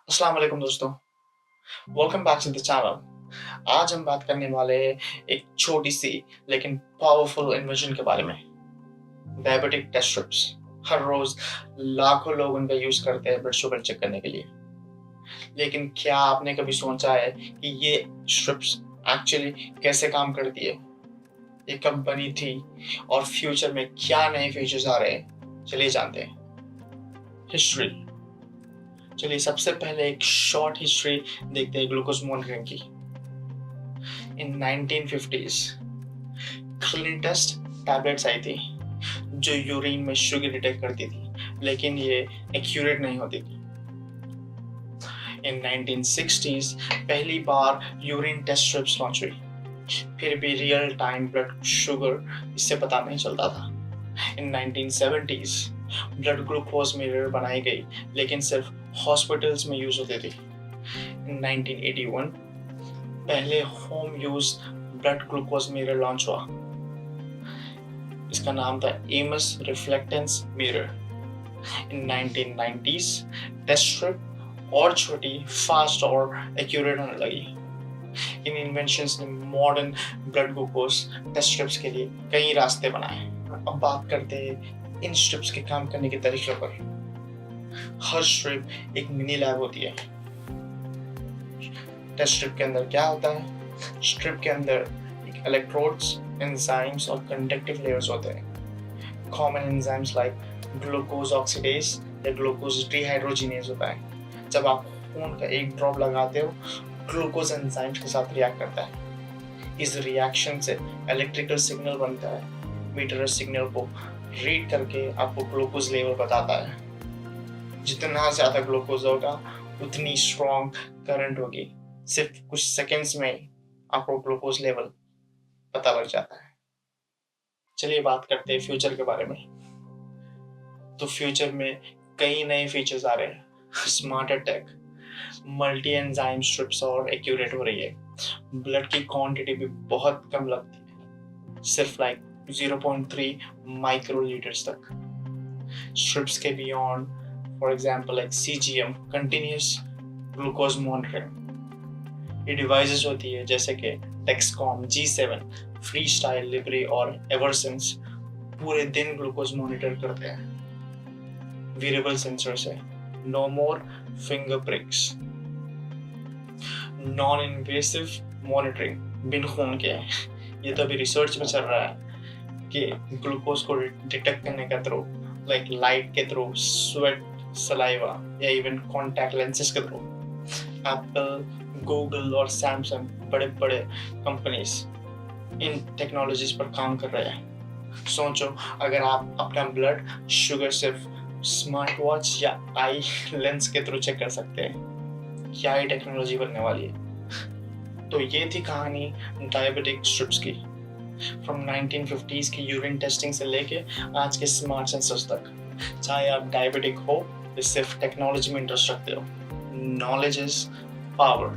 अस्सलाम वालेकुम दोस्तों, welcome back to the channel. आज हम बात करने वाले हैं एक छोटी सी लेकिन पावरफुल इन्वेंशन के बारे में, डायबिटिक टेस्ट स्ट्रिप्स। हर रोज लाखों लोग उनका यूज करते हैं ब्लड शुगर चेक करने के लिए। लेकिन क्या आपने कभी सोचा है कि ये स्ट्रिप्स एक्चुअली कैसे काम करती है, ये कब बनी थी और फ्यूचर में क्या नए फीचर्स आ रहे हैं? चलिए जानते हैं। हिस्ट्री। चलिए सबसे पहले एक शॉर्ट हिस्ट्री देखते हैं ग्लूकोज मॉनिटरिंग की। इन 1950s क्लीन टेस्ट टैबलेट्स आई थी जो यूरिन में शुगर डिटेक्ट करती थी, लेकिन ये एक्यूरेट नहीं होती थी। इन 1960s पहली बार यूरिन टेस्ट स्ट्रिप्स लॉन्च हुई, फिर भी रियल टाइम ब्लड शुगर इससे पता नहीं चलता था। इन 1970s ब्लड ग्लूकोज मिरर बनाई गई, लेकिन सिर्फ हॉस्पिटल्स में यूज होती थी। इन 1981 पहले home use blood glucose mirror launch हुआ। इसका नाम था Ames reflectance mirror. In 1990s test strip और छोटी, फास्ट और एक्यूरेट होने लगी। इन इन्वेंशंस ने modern blood glucose test strips के लिए कई रास्ते बनाए। अब बात करते हैं इन स्ट्रिप्स के काम करने के तरीके पर। हर स्ट्रिप एक मिनी लैब होती है। टेस्ट स्ट्रिप के अंदर क्या होता है? स्ट्रिप के अंदर इलेक्ट्रोड्स, एंजाइम्स और कंडक्टिव लेयर्स होते हैं। Common enzymes like glucose oxidase या ग्लूकोज डिहाइड्रोजिनेज होता है। जब आप खून का एक ड्रॉप लगाते हो, ग्लूकोज एंजाइम्स के साथ रिएक्ट करता है। इस रिएक्शन से इलेक्ट्रिकल सिग्नल बनता है। मीटर सिग्नल को रीड करके आपको ग्लूकोज लेवल बताता है। जितना ज्यादा ग्लूकोज होगा उतनी स्ट्रॉन्ग करंट होगी। सिर्फ कुछ सेकंड्स में आपको ग्लूकोज लेवल पता लग जाता है। चलिए बात करते हैं फ्यूचर के बारे में। तो फ्यूचर में कई नए फीचर्स आ रहे हैं। Smarter tech, multi enzyme strips और एक्यूरेट हो रही है। ब्लड की क्वांटिटी भी बहुत कम लगती है, सिर्फ 0.3 माइक्रोलीटर्स तक। स्ट्रिप्स के beyond, for example CGM, continuous glucose monitoring. ये डिवाइसेस होती है जैसे कि डेक्सकॉम G7, फ्रीस्टाइल, लिब्रे और एवरसेंस पूरे दिन ग्लूकोज मॉनिटर करते हैं। वेरिएबल सेंसर से no more finger pricks. Non invasive monitoring, बिन खून के। ये तो अभी रिसर्च में चल रहा है कि ग्लूकोज को डिटेक्ट करने का थ्रू, लाइट के थ्रू, स्वेट, सलाइवा या इवन कॉन्टैक्ट लेंसेज के थ्रू। एप्पल, गूगल और सैमसंग, बड़े बड़े कंपनीज इन टेक्नोलॉजीज पर काम कर रहे हैं। सोचो, अगर आप अपना ब्लड शुगर सिर्फ स्मार्ट वॉच या आई लेंस के थ्रू चेक कर सकते हैं, क्या ही टेक्नोलॉजी बनने वाली है। तो ये थी कहानी डायबिटिक स्ट्रिप्स की। फ्रॉम 1950s की यूरिन टेस्टिंग से लेके आज के स्मार्ट सेंसर्स तक। चाहे आप डायबिटिक हो या सिर्फ टेक्नोलॉजी में इंटरेस्ट रखते हो, नॉलेज इज पावर।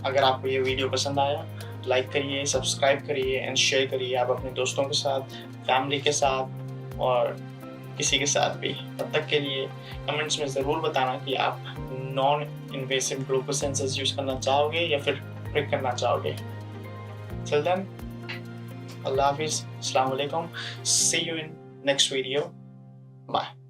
अगर आपको ये वीडियो पसंद आया, लाइक करिए, सब्सक्राइब करिए एंड शेयर करिए आप अपने दोस्तों के साथ, फैमिली के साथ और किसी के साथ भी। तब तक के लिए कमेंट्स में ज़रूर बताना कि आप non invasive glucose sensors use करना चाहोगे या फिर प्रिक करना चाहोगे। Till then, Allah Hafiz, Assalamu Alaikum, see you in next video, bye.